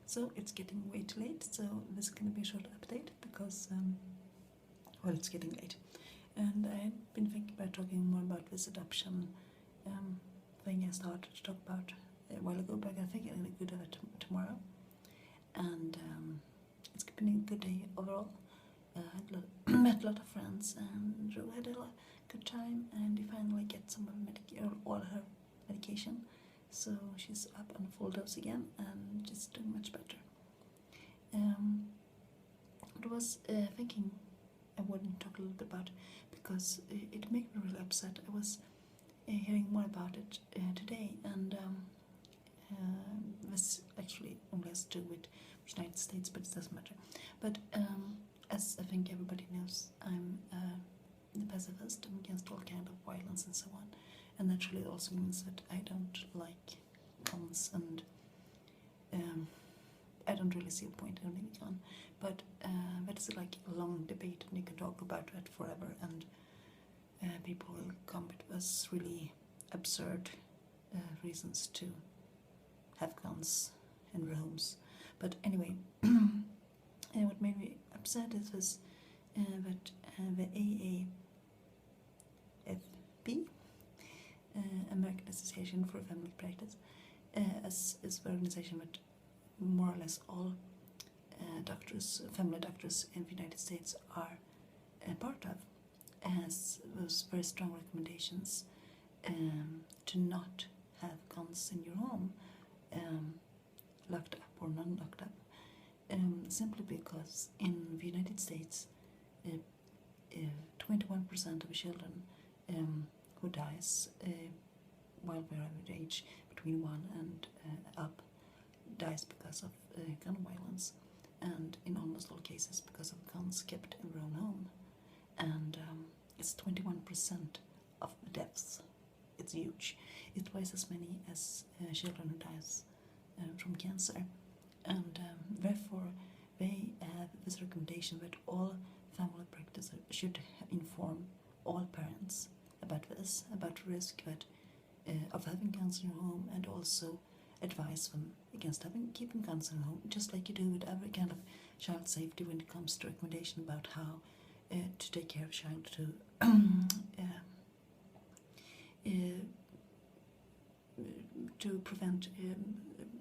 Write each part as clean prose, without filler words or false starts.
So it's getting way too late, so this is going to be a short update because, well, it's getting late. And I've been thinking about talking more about this adoption thing I started to talk about a while ago, but I think I'm going to do that tomorrow. And it's been a good day overall. I met a lot of friends and Ru had a good time, and we finally get some of all her medication. So she's up on full dose again and just doing much better. I was thinking I wouldn't talk a little bit about, because it made me really upset. I was hearing more about it today, and this actually only has to do with the United States, but it doesn't matter. But as I think everybody knows, I'm the pacifist. I'm against all kind of violence and so on. And naturally it also means that I don't like guns, and I don't really see a point in owning a gun. But that is like a long debate, and you can talk about that forever, and people will come with those really absurd reasons to have guns in their homes. But anyway, what made me upset is this, that the AAFP, American Association for Family Practice, is the organization that more or less all doctors, family doctors in the United States are part of, has those very strong recommendations to not have guns in your home, locked up or non-locked up, simply because in the United States 21% of children who dies while they're of age between 1 and up dies because of gun violence, and in almost all cases because of guns kept in their own home. And it's 21% of the deaths. It's huge. It's twice as many as children who dies from cancer. And therefore they have this recommendation that all family practices should inform all parents about this, about the risk that of having guns in your home, and also advise them against keeping guns in home, just like you do with every kind of child safety when it comes to recommendation about how to take care of a child, to prevent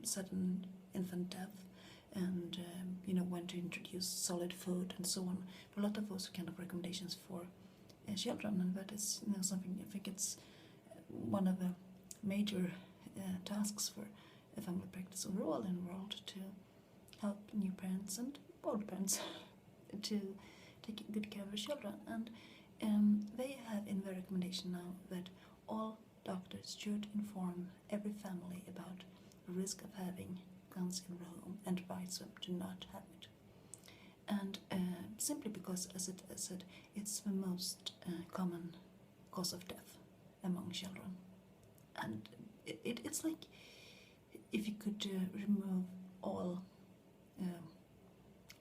sudden infant death, and when to introduce solid food and so on. A lot of those kind of recommendations for children, and that is something I think it's one of the major tasks for a family practice overall in the world, to help new parents and old parents to take good care of their children. And they have in their recommendation now that all doctors should inform every family about the risk of having guns in their home and advise them to not have it. And simply because, as I said, it's the most common cause of death among children. And it's like if you could remove all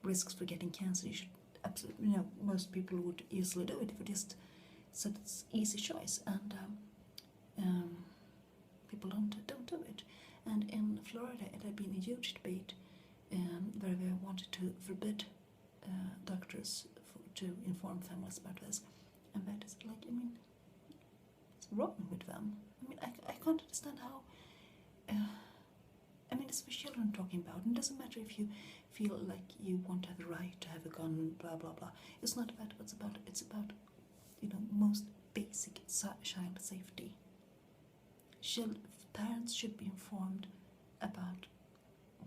risks for getting cancer, you should absolutely, most people would easily do it if you just said it's easy choice, and people don't do it. And in Florida it had been a huge debate where they wanted to forbid doctors to inform families about this, and that is like, what's wrong with them? I can't understand how. It's for children talking about, and it doesn't matter if you feel like you want to have the right to have a gun, blah blah blah. It's not about what's about. It's about most basic child safety. Parents should be informed about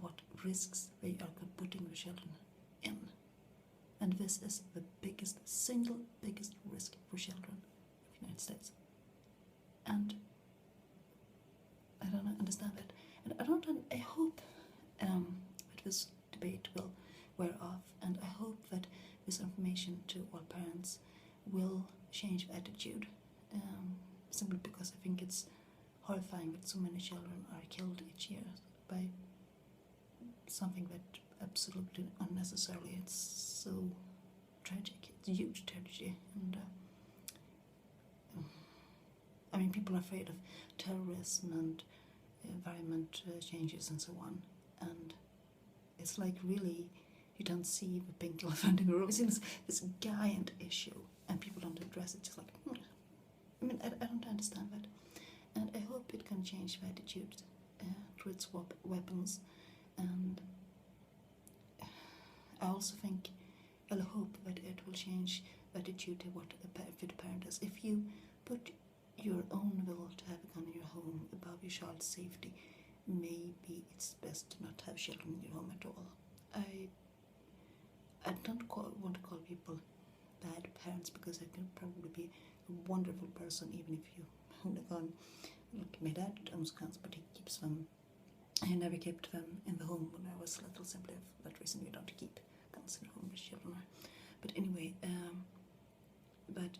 what risks they are putting the children in, and this is the single biggest risk for children in the United States. And I don't understand it, and I hope that this debate will wear off, and I hope that this information to all parents will change attitude, simply because I think it's horrifying that so many children are killed each year by something that absolutely unnecessarily. It's so tragic. It's a huge tragedy, and people are afraid of terrorism and environment changes and so on, and it's like really, you don't see the pink elephant in the room. It seems this giant issue, and people don't address it. Just like, I mean, I don't understand that, and I hope it can change the attitude towards weapons, and I also think, I hope that it will change the attitude to what a fit parent is. If you put your own will to have a gun in your home above your child's safety, maybe it's best to not have children in your home at all. I don't want to call people bad parents, because I can probably be a wonderful person even if you own a gun. Like my dad owns guns, but he keeps them. I never kept them in the home when I was little, simply for that reason. You don't keep guns in the home with children. But anyway, but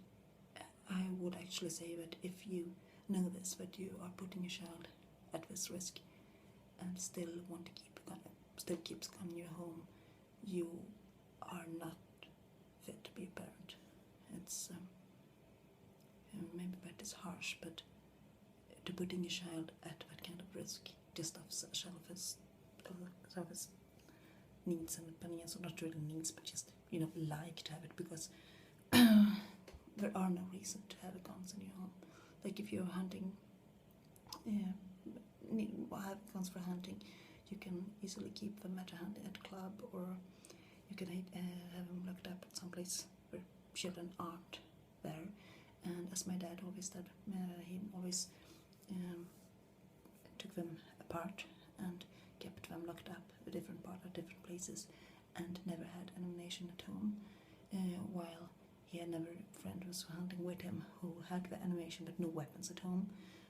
I would actually say that if you know this, that you are putting your child at this risk, and still want to keep a gun, still keeps gun in your home, you are not fit to be a parent. It's maybe that is harsh, but to putting a child at that kind of risk, just of self-his needs and opinions, or not really needs, but just like to have it, because there are no reason to have guns in your home. Like if you're hunting, have guns for hunting, you can easily keep them at a club, or you can have them locked up at some place where children aren't there. And as my dad always did, he always took them apart and kept them locked up at different places, and never had ammunition at home, while he had never a friend who was hunting with him who had the ammunition but no weapons at home.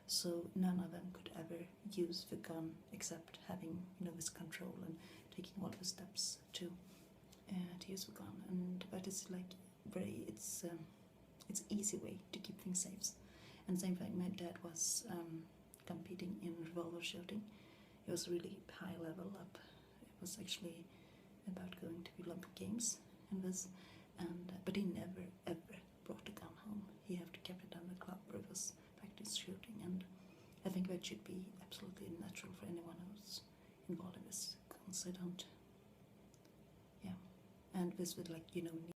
So none of them could ever use the gun except having this control and taking all the steps to use the gun. And that is like it's easy way to keep things safe. And same thing, my dad was competing in revolver shooting. It was really high level up. It was actually about going to the Olympic Games in this, but he never ever brought a gun home. He had to keep it in the club where it was practice shooting, and I think that should be absolutely natural for anyone who's involved in this guns. I don't, yeah. And this with need